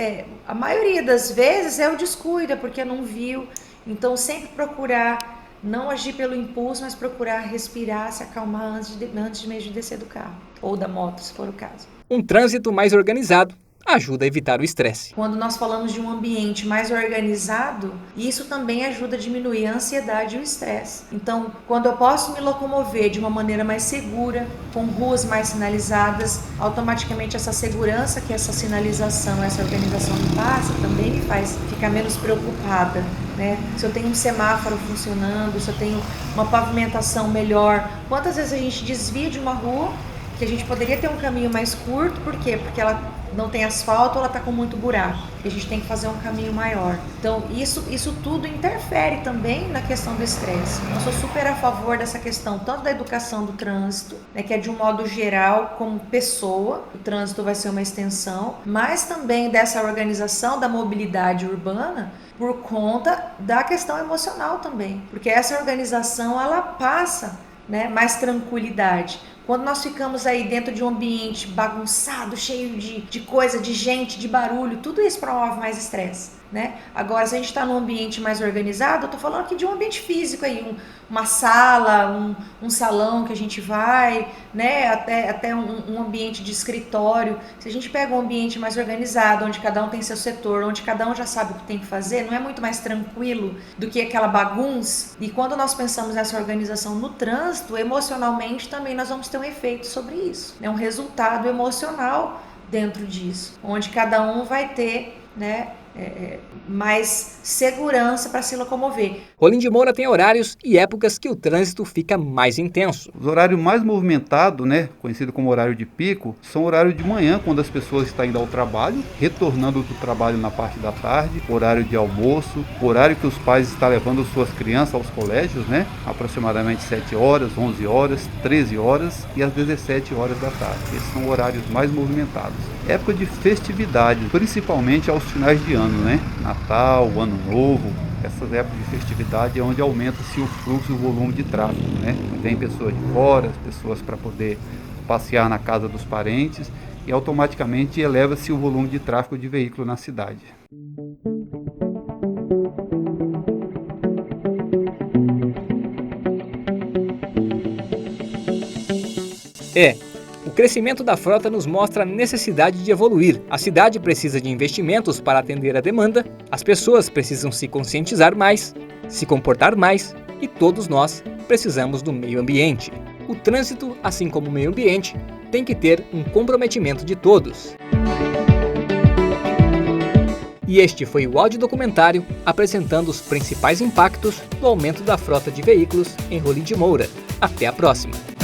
a maioria das vezes é o descuido, é porque não viu. Então sempre procurar não agir pelo impulso, mas procurar respirar, se acalmar antes mesmo de descer do carro ou da moto, se for o caso. Um trânsito mais organizado ajuda a evitar o estresse. Quando nós falamos de um ambiente mais organizado, isso também ajuda a diminuir a ansiedade e o estresse. Então, quando eu posso me locomover de uma maneira mais segura, com ruas mais sinalizadas, automaticamente essa segurança que essa sinalização, essa organização me passa, também me faz ficar menos preocupada, né? Se eu tenho um semáforo funcionando, se eu tenho uma pavimentação melhor. Quantas vezes a gente desvia de uma rua que a gente poderia ter um caminho mais curto, por quê? Porque ela não tem asfalto ou ela está com muito buraco, e a gente tem que fazer um caminho maior. Então isso tudo interfere também na questão do estresse. Eu sou super a favor dessa questão, tanto da educação do trânsito, né, que é de um modo geral, como pessoa, o trânsito vai ser uma extensão, mas também dessa organização da mobilidade urbana, por conta da questão emocional também, porque essa organização ela passa, né, mais tranquilidade. Quando nós ficamos aí dentro de um ambiente bagunçado, cheio de coisa, de gente, de barulho, tudo isso promove mais estresse, né? Agora, se a gente está num ambiente mais organizado, eu estou falando aqui de um ambiente físico aí, uma sala, um salão que a gente vai, né? Até um ambiente de escritório. Se a gente pega um ambiente mais organizado, onde cada um tem seu setor, onde cada um já sabe o que tem que fazer, não é muito mais tranquilo do que aquela bagunça? E quando nós pensamos nessa organização no trânsito, emocionalmente também nós vamos ter um efeito sobre isso. É um resultado emocional dentro disso, onde cada um vai ter, né, mais segurança para se locomover. Rolim de Moura tem horários e épocas que o trânsito fica mais intenso. Os horários mais movimentados, né, conhecido como horário de pico, são horário de manhã, quando as pessoas estão indo ao trabalho, retornando do trabalho na parte da tarde, horário de almoço, horário que os pais estão levando suas crianças aos colégios, né, aproximadamente 7 horas, 11 horas, 13 horas e às 17 horas da tarde. Esses são horários mais movimentados. Época de festividade, principalmente aos finais de ano, né, Natal, Ano Novo. Essas épocas de festividade é onde aumenta-se o fluxo e o volume de tráfego, né? Vem pessoas de fora, pessoas para poder passear na casa dos parentes e automaticamente eleva-se o volume de tráfego de veículos na cidade. O crescimento da frota nos mostra a necessidade de evoluir. A cidade precisa de investimentos para atender a demanda, as pessoas precisam se conscientizar mais, se comportar mais e todos nós precisamos do meio ambiente. O trânsito, assim como o meio ambiente, tem que ter um comprometimento de todos. E este foi o audiodocumentário apresentando os principais impactos do aumento da frota de veículos em Rolim de Moura. Até a próxima!